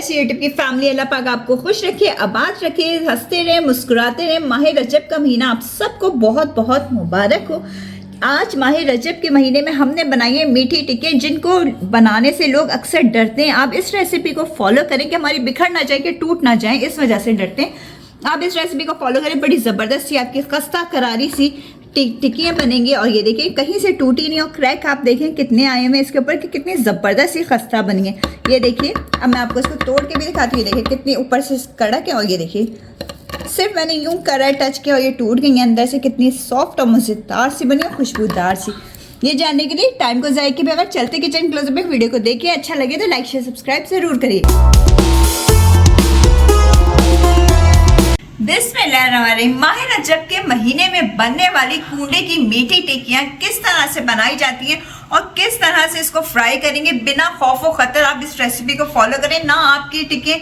ऐसी यूट्यूब की फैमिली, अल्लाह पाक आपको खुश रखे, आबाद रखे, हंसते रहे, मुस्कुराते रहे। माह रजब का महीना आप सबको बहुत बहुत मुबारक हो। आज माह रजब के महीने में हमने बनाई है मीठी टिक्की, जिनको बनाने से लोग अक्सर डरते हैं। आप इस रेसिपी को फॉलो करें कि हमारी बिखर ना जाए, कि टूट ना जाए, इस वजह से डरते हैं। आप इस रेसिपी को फॉलो करें, बड़ी ज़बरदस्त सी आपकी खस्ता करारी सी टिक्कियाँ बनेंगी। और ये देखिए कहीं से टूटी नहीं, और क्रैक आप देखें कितने आए हुए इसके ऊपर, कि कितनी ज़बरदस्त सी खस्ता बनी है। ये देखिए, अब मैं आपको इसको तोड़ के भी दिखाती हूँ। ये देखिए कितनी ऊपर से कड़क है, और ये देखिए सिर्फ मैंने यूं करा है, टच किया और ये टूट गई है। अंदर से कितनी सॉफ्ट और मज़ेदार सी बनी है, खुशबूदार सी। ये जानने के लिए टाइम को ज़ाया के बगैर चलते किचन क्लोजअप में वीडियो को देखिए। अच्छा लगे तो लाइक शेयर सब्सक्राइब ज़रूर करिए। बिस्मिल्लाहिर्रहमानिर्रहीम। माह रजब के महीने में बनने वाली कूंडे की मीठी टिक्कियाँ किस तरह से बनाई जाती हैं और किस तरह से इसको फ्राई करेंगे बिना खौफ व खतर, आप इस रेसिपी को फॉलो करें। ना आपकी टिक्की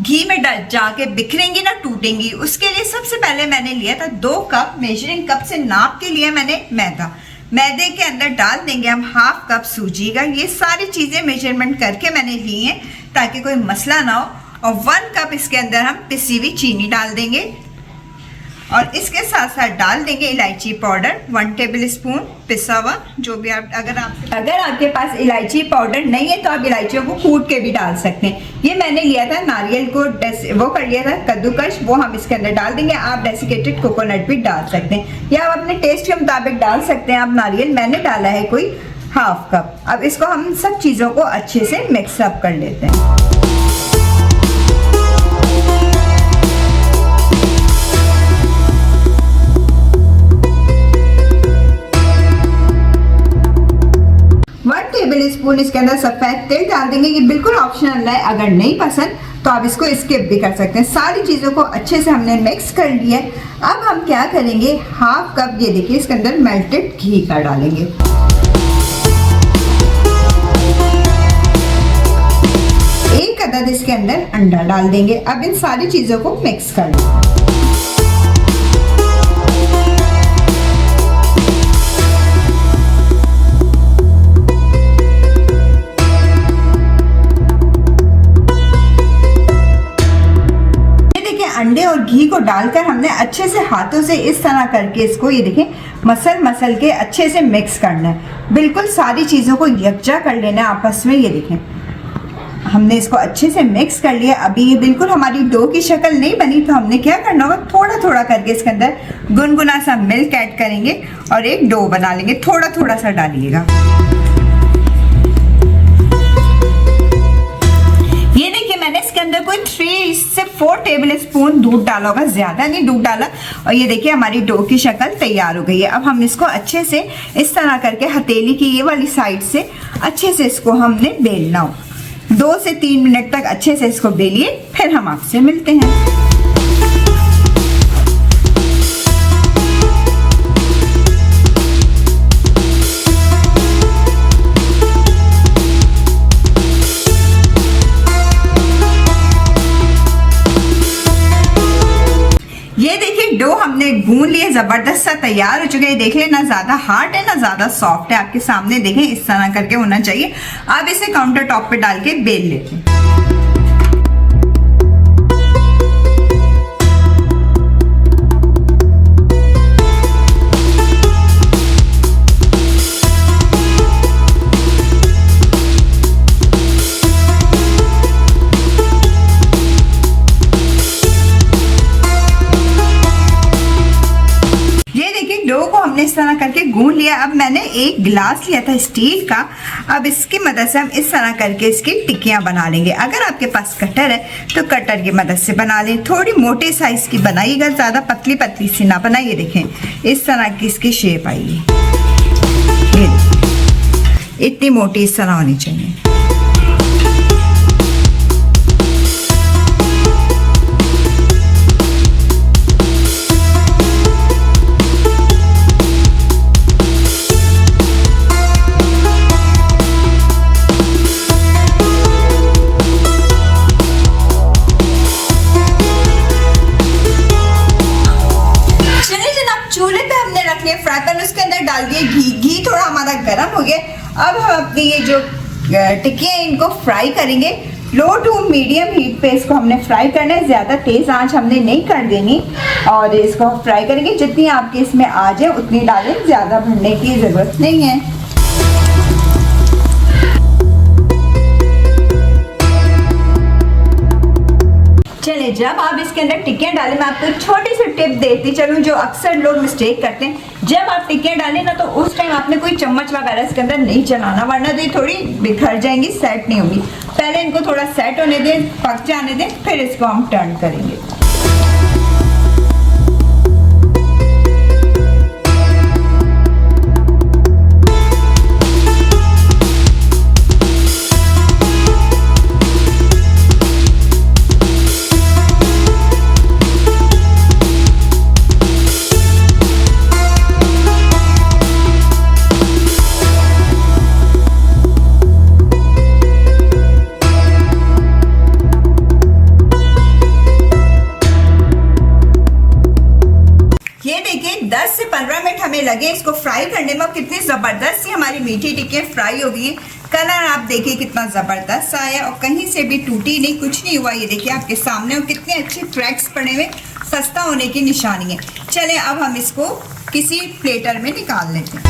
घी में जाके बिखरेंगी ना टूटेंगी। उसके लिए सबसे पहले मैंने लिया था 2 कप, मेजरिंग कप से नाप के लिए मैंने मैदा। मैदे के अंदर डाल देंगे हम ½ कप सूजी का। ये सारी चीज़ें मेजरमेंट करके मैंने ली हैं ताकि कोई मसला ना हो। और 1 कप इसके अंदर हम पिसी हुई चीनी डाल देंगे, और इसके साथ साथ डाल देंगे इलायची पाउडर 1 टेबल स्पून पिसा हुआ। जो भी आप अगर आपके पास इलायची पाउडर नहीं है तो आप इलायचियों को कूट के भी डाल सकते हैं। ये मैंने लिया था नारियल को वो कर लिया था कद्दूकश, वो हम इसके अंदर डाल देंगे। आप डेसिकेटेड कोकोनट भी डाल सकते हैं, या आप अपने टेस्ट के मुताबिक डाल सकते हैं। आप नारियल मैंने डाला है कोई ½ कप। अब इसको हम सब चीज़ों को अच्छे से मिक्सअप कर लेते हैं। टेबल स्पून इसके अंदर सफेद तेल डाल देंगे। ये बिल्कुल ऑप्शनल है, अगर नहीं पसंद तो आप इसको स्किप भी कर सकते हैं। सारी चीज़ों को अच्छे से हमने मिक्स कर लिया है। अब हम क्या करेंगे, ½ कप ये देखिए इसके अंदर मेल्टेड घी का डालेंगे। एक अदद इसके अंदर अंडा डाल देंगे। अब इन सारी चीज़ों को मिक्स कर लेंगे। अंडे और घी को डालकर हमने अच्छे से हाथों से इस तरह करके इसको ये देखें मसल के अच्छे से मिक्स करना है। बिल्कुल सारी चीज़ों को यकजा कर लेना है आपस में। ये देखें हमने इसको अच्छे से मिक्स कर लिया। अभी ये बिल्कुल हमारी डो की शक्ल नहीं बनी, तो हमने क्या करना होगा, थोड़ा थोड़ा करके इसके अंदर गुनगुना सा मिल्क ऐड करेंगे और एक डो बना लेंगे। थोड़ा थोड़ा सा डालिएगा। ये देखिए मैंने इसके अंदर कोई 3 से 4 टेबल स्पून दूध डाला होगा, ज्यादा नहीं दूध डाला। और ये देखिए हमारी डो की शक्ल तैयार हो गई है। अब हम इसको अच्छे से इस तरह करके हथेली की ये वाली साइड से अच्छे से इसको हमने बेलना हो। 2 से 3 मिनट तक अच्छे से इसको बेलिए, फिर हम आपसे मिलते हैं। ये देखिए डो हमने गूंद लिए, जबरदस्त सा तैयार हो चुका है। देख लें, ना ज्यादा हार्ड है ना ज्यादा सॉफ्ट है, आपके सामने देखें इस तरह करके होना चाहिए। अब इसे काउंटर टॉप पे डाल के बेल लेते हैं। डो को हमने इस तरह करके गूंद लिया। अब मैंने एक गिलास लिया था स्टील का। अब इसकी मदद से हम इस तरह करके इसकी टिक्कियां बना लेंगे। अगर आपके पास कटर है तो कटर की मदद से बना लें। थोड़ी मोटे साइज की बनाइएगा, ज़्यादा पतली पतली सी ना बनाइए। देखें इस तरह की इसकी शेप आई है, इतनी मोटी इस तरह होनी चाहिए। फ्राई पैन उसके अंदर डाल दिए घी थोड़ा हमारा गर्म हो गया। अब हम अपनी ये जो टिक्कियाँ इनको फ्राई करेंगे। लो टू मीडियम हीट पे इसको हमने फ्राई करना है, ज़्यादा तेज़ आंच हमने नहीं कर देनी। और इसको फ्राई करेंगे, जितनी आपके इसमें आ जाए उतनी डालें, ज़्यादा भरने की ज़रूरत नहीं है। चलिए, जब आप इसके अंदर टिक्कियाँ डालें, मैं आपको एक छोटी सी टिप देती चलूँ जो अक्सर लोग मिस्टेक करते हैं। जब आप टिक्कियाँ डालें ना, तो उस टाइम आपने कोई चम्मच वगैरह इसके अंदर नहीं चलाना, वरना तो ये थोड़ी बिखर जाएंगी, सेट नहीं होगी। पहले इनको थोड़ा सेट होने दें, पक जाने दें, फिर इसको हम टर्न करेंगे। ये देखिए 10 से 15 मिनट हमें लगे इसको फ्राई करने में। कितनी ज़बरदस्त सी हमारी मीठी टिक्कियाँ फ्राई हो गई है। कलर आप देखिए कितना ज़बरदस्त आया और कहीं से भी टूटी नहीं, कुछ नहीं हुआ। ये देखिए आपके सामने और कितने अच्छे क्रैक्स पड़े हुए, खस्ता होने की निशानी है। चलें, अब हम इसको किसी प्लेटर में निकाल लेते हैं।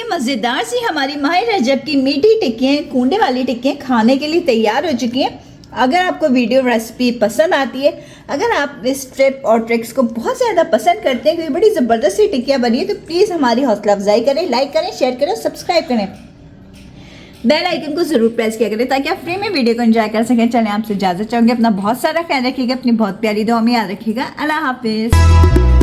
मज़ेदार सी हमारी माह रजब की मीठी टिक्कियाँ, कूंडे वाली टिक्कियाँ खाने के लिए तैयार हो चुकी हैं। अगर आपको वीडियो रेसिपी पसंद आती है, अगर आप इस टिप और ट्रिक्स को बहुत ज़्यादा पसंद करते हैं, कोई बड़ी ज़बरदस्त सी टिक्कियाँ बनी है, तो प्लीज़ हमारी हौसला अफजाई करें, लाइक करें, शेयर करें, सब्सक्राइब करें, बेल आइकन को ज़रूर प्रेस किया करें ताकि आप फ्री में वीडियो को एंजॉय कर सकें। चलें, आपसे इजाज़त चाहूँगी। अपना बहुत सारा ख्याल रखिएगा, अपनी बहुत प्यारी दुआ में याद रखिएगा। अल्लाह हाफिज़।